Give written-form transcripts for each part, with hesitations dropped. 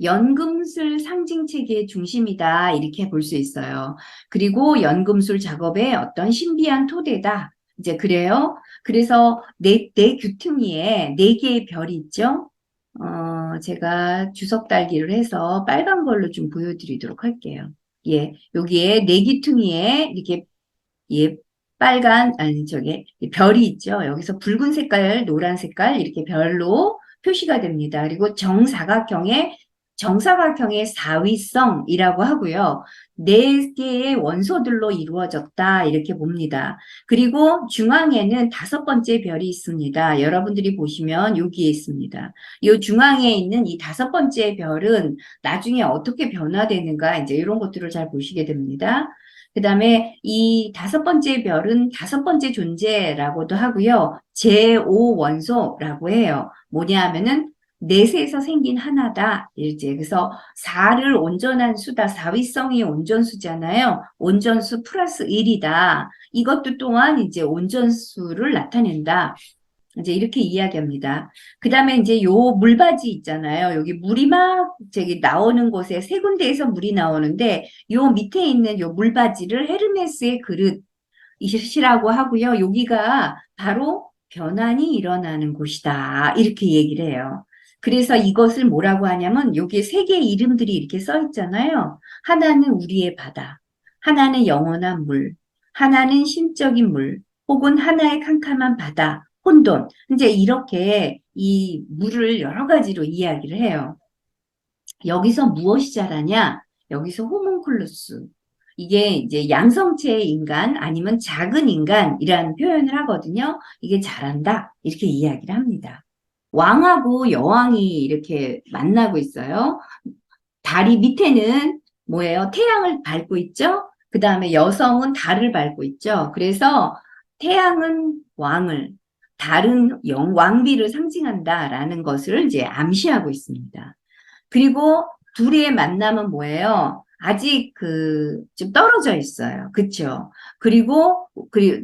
연금술 상징체계의 중심이다. 이렇게 볼 수 있어요. 그리고 연금술 작업의 어떤 신비한 토대다. 이제 그래요. 그래서 네 귀퉁이에 네 개의 별이 있죠. 제가 주석 달기를 해서 빨간 걸로 좀 보여드리도록 할게요. 예, 여기에 네 귀퉁이에 이렇게 예, 빨간, 아니, 저기, 별이 있죠. 여기서 붉은 색깔, 노란 색깔, 이렇게 별로 표시가 됩니다. 그리고 정사각형의 사위성이라고 하고요. 네 개의 원소들로 이루어졌다. 이렇게 봅니다. 그리고 중앙에는 다섯 번째 별이 있습니다. 여러분들이 보시면 여기에 있습니다. 이 중앙에 있는 이 다섯 번째 별은 나중에 어떻게 변화되는가, 이제 이런 것들을 잘 보시게 됩니다. 그 다음에 이 다섯 번째 별은 다섯 번째 존재라고도 하고요. 제5원소라고 해요. 뭐냐 하면은 넷에서 생긴 하나다. 이제 그래서 4를 온전한 수다. 사위성이 온전수잖아요. 온전수 플러스 1이다. 이것도 또한 이제 온전수를 나타낸다. 이제 이렇게 이야기합니다. 그 다음에 이제 요 물바지 있잖아요. 여기 물이 막 저기 나오는 곳에 세 군데에서 물이 나오는데 요 밑에 있는 요 물바지를 헤르메스의 그릇이라고 하고요. 여기가 바로 변환이 일어나는 곳이다. 이렇게 얘기를 해요. 그래서 이것을 뭐라고 하냐면 여기에 세 개의 이름들이 이렇게 써 있잖아요. 하나는 우리의 바다, 하나는 영원한 물, 하나는 심적인 물, 혹은 하나의 캄캄한 바다, 혼돈. 이제 이렇게 이 물을 여러 가지로 이야기를 해요. 여기서 무엇이 자라냐? 여기서 호문클루스. 이게 이제 양성체의 인간 아니면 작은 인간이라는 표현을 하거든요. 이게 자란다. 이렇게 이야기를 합니다. 왕하고 여왕이 이렇게 만나고 있어요. 다리 밑에는 뭐예요? 태양을 밟고 있죠? 그 다음에 여성은 달을 밟고 있죠? 그래서 태양은 왕을, 달은 왕비를 상징한다라는 것을 이제 암시하고 있습니다. 그리고 둘의 만남은 뭐예요? 아직 좀 떨어져 있어요. 그쵸? 그리고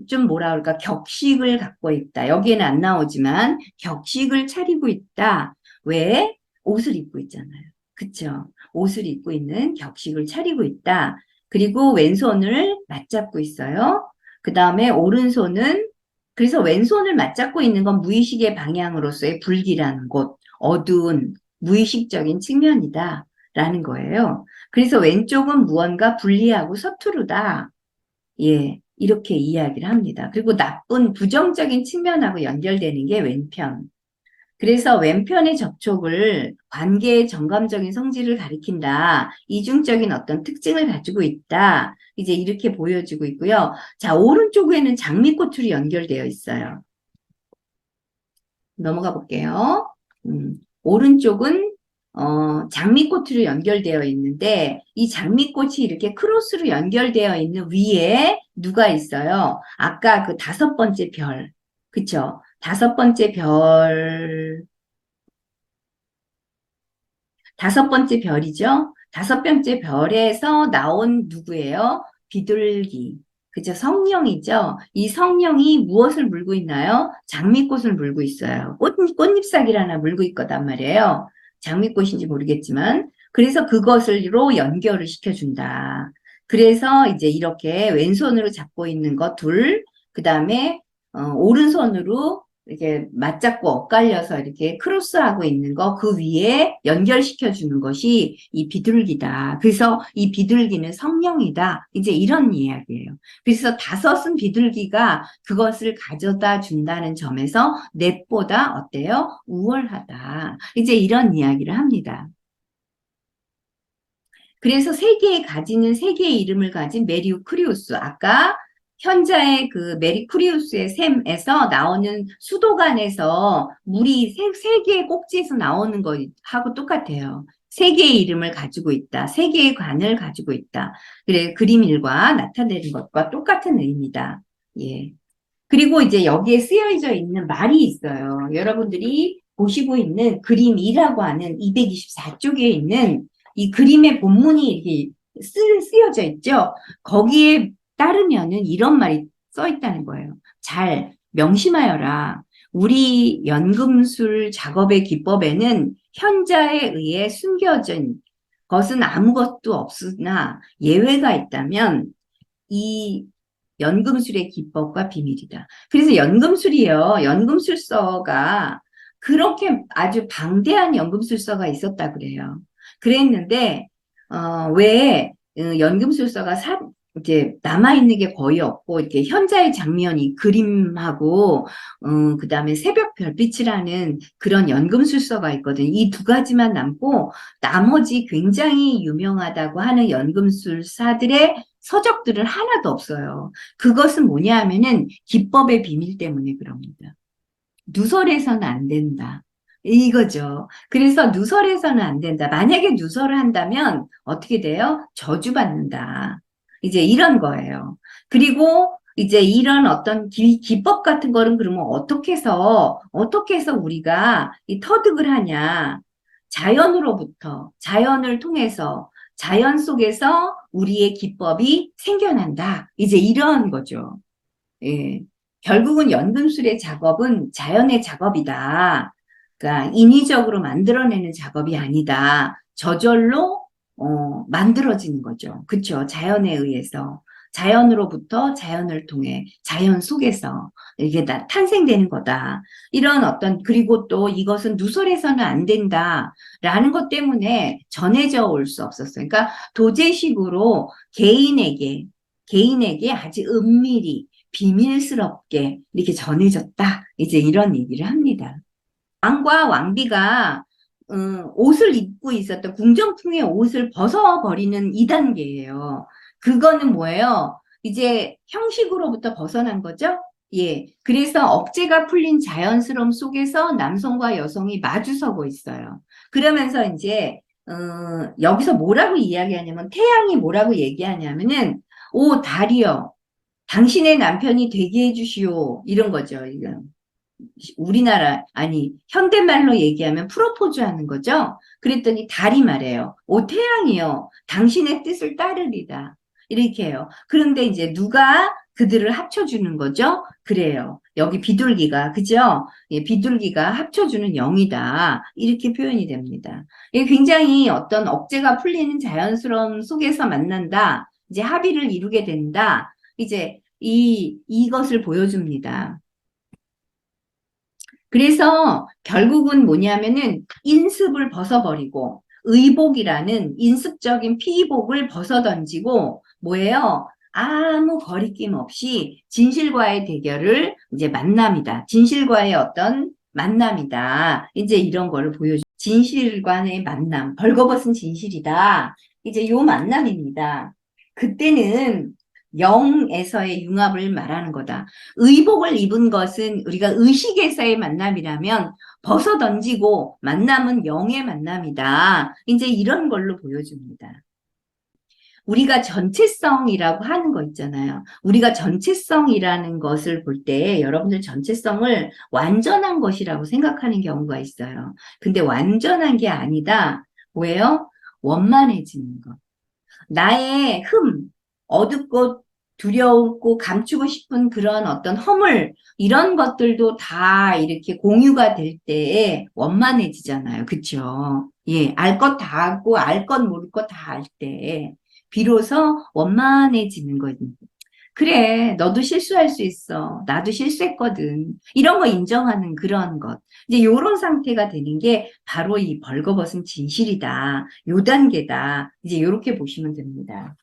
좀 뭐라 그럴까? 격식을 갖고 있다. 여기에는 안 나오지만 격식을 차리고 있다. 왜? 옷을 입고 있잖아요. 그쵸? 옷을 입고 있는 격식을 차리고 있다. 그리고 왼손을 맞잡고 있어요. 그 다음에 오른손은 그래서 왼손을 맞잡고 있는 건 무의식의 방향으로서의 불길한 곳, 어두운 무의식적인 측면이다라는 거예요. 그래서 왼쪽은 무언가 불리하고 서투르다. 예, 이렇게 이야기를 합니다. 그리고 나쁜 부정적인 측면하고 연결되는 게 왼편. 그래서 왼편의 접촉을 관계의 정감적인 성질을 가리킨다. 이중적인 어떤 특징을 가지고 있다. 이제 이렇게 보여지고 있고요. 자, 오른쪽에는 장미꽃으로 연결되어 있어요. 넘어가 볼게요. 오른쪽은 장미꽃으로 연결되어 있는데 이 장미꽃이 이렇게 크로스로 연결되어 있는 위에 누가 있어요? 아까 그 다섯 번째 별, 그쵸? 다섯 번째 별이죠? 다섯 번째 별에서 나온 누구예요? 비둘기. 그죠? 성령이죠? 이 성령이 무엇을 물고 있나요? 장미꽃을 물고 있어요. 꽃잎사귀를 하나 물고 있거단 말이에요. 장미꽃인지 모르겠지만. 그래서 그것으로 연결을 시켜준다. 그래서 이제 이렇게 왼손으로 잡고 있는 것 둘, 그 다음에 오른손으로 이렇게 맞잡고 엇갈려서 이렇게 크로스하고 있는 거 그 위에 연결시켜 주는 것이 이 비둘기다. 그래서 이 비둘기는 성령이다. 이제 이런 이야기예요. 그래서 다섯은 비둘기가 그것을 가져다 준다는 점에서 넷보다 어때요? 우월하다. 이제 이런 이야기를 합니다. 그래서 세 개의 이름을 가진 메리우크리우스. 아까 현자의 그 메리쿠리우스의 샘에서 나오는 수도관에서 물이 세 개의 꼭지에서 나오는 거하고 똑같아요. 세 개의 이름을 가지고 있다. 세 개의 관을 가지고 있다. 그래, 그림 일과 나타내는 것과 똑같은 의미다. 예. 그리고 이제 여기에 쓰여져 있는 말이 있어요. 여러분들이 보시고 있는 그림 2라고 하는 224쪽에 있는 이 그림의 본문이 이렇게 쓰여져 있죠. 거기에 따르면은 이런 말이 써 있다는 거예요. 잘 명심하여라. 우리 연금술 작업의 기법에는 현자에 의해 숨겨진 것은 아무것도 없으나 예외가 있다면 이 연금술의 기법과 비밀이다. 그래서 연금술이요. 연금술서가 그렇게 아주 방대한 연금술서가 있었다 그래요. 그랬는데 왜 연금술서가 이제 남아있는 게 거의 없고 이렇게 현자의 장면이 그림하고 그다음에 새벽 별빛이라는 그런 연금술서가 있거든. 이 두 가지만 남고 나머지 굉장히 유명하다고 하는 연금술사들의 서적들은 하나도 없어요. 그것은 뭐냐 하면은 기법의 비밀 때문에 그럽니다. 누설해서는 안 된다. 이거죠. 그래서 누설해서는 안 된다. 만약에 누설을 한다면 어떻게 돼요? 저주받는다. 이제 이런 거예요. 그리고 이제 이런 어떤 기법 같은 거는 그러면 어떻게 해서 우리가 이 터득을 하냐. 자연으로부터, 자연을 통해서, 자연 속에서 우리의 기법이 생겨난다. 이제 이런 거죠. 예. 결국은 연금술의 작업은 자연의 작업이다. 그러니까 인위적으로 만들어내는 작업이 아니다. 저절로 만들어지는 거죠. 그렇죠? 자연에 의해서. 자연으로부터 자연을 통해 자연 속에서 이게 다 탄생되는 거다. 이런 그리고 또 이것은 누설해서는 안 된다라는 것 때문에 전해져 올 수 없었어요. 그러니까 도제식으로 개인에게 아주 은밀히 비밀스럽게 이렇게 전해졌다. 이제 이런 얘기를 합니다. 왕과 왕비가 옷을 입고 있었던 궁정풍의 옷을 벗어버리는 2단계예요. 그거는 뭐예요? 이제 형식으로부터 벗어난 거죠? 예. 그래서 억제가 풀린 자연스러움 속에서 남성과 여성이 마주서고 있어요. 그러면서 이제 여기서 뭐라고 이야기하냐면 태양이 뭐라고 얘기하냐면은 오 달이여 당신의 남편이 되게 해주시오. 이런 거죠. 이거. 우리나라, 아니, 현대말로 얘기하면 프로포즈 하는 거죠. 그랬더니 달이 말해요. 오, 태양이요. 당신의 뜻을 따르리다. 이렇게 해요. 그런데 이제 누가 그들을 합쳐주는 거죠? 그래요. 여기 비둘기가, 그죠? 예, 비둘기가 합쳐주는 영이다. 이렇게 표현이 됩니다. 이게 굉장히 어떤 억제가 풀리는 자연스러움 속에서 만난다. 이제 합의를 이루게 된다. 이제 이것을 보여줍니다. 그래서 결국은 뭐냐면은 인습을 벗어버리고 의복이라는 인습적인 피복을 벗어던지고 뭐예요? 아무 거리낌 없이 진실과의 대결을 이제 만남이다. 진실과의 어떤 만남이다. 이제 이런 거를 보여줘. 진실과의 만남. 벌거벗은 진실이다. 이제 요 만남입니다. 그때는 영에서의 융합을 말하는 거다. 의복을 입은 것은 우리가 의식에서의 만남이라면 벗어 던지고 만남은 영의 만남이다. 이제 이런 걸로 보여줍니다. 우리가 전체성이라고 하는 거 있잖아요. 우리가 전체성이라는 것을 볼 때 여러분들 전체성을 완전한 것이라고 생각하는 경우가 있어요. 근데 완전한 게 아니다. 뭐예요? 원만해지는 것. 나의 어둡고 두렵고 감추고 싶은 그런 어떤 허물, 이런 것들도 다 이렇게 공유가 될 때에 원만해지잖아요. 그쵸? 예, 알 것 다 알고, 알 것 모를 것 다 알 때, 비로소 원만해지는 거지. 그래, 너도 실수할 수 있어. 나도 실수했거든. 이런 거 인정하는 그런 것. 이제 요런 상태가 되는 게 바로 이 벌거벗은 진실이다. 요 단계다. 이제 요렇게 보시면 됩니다.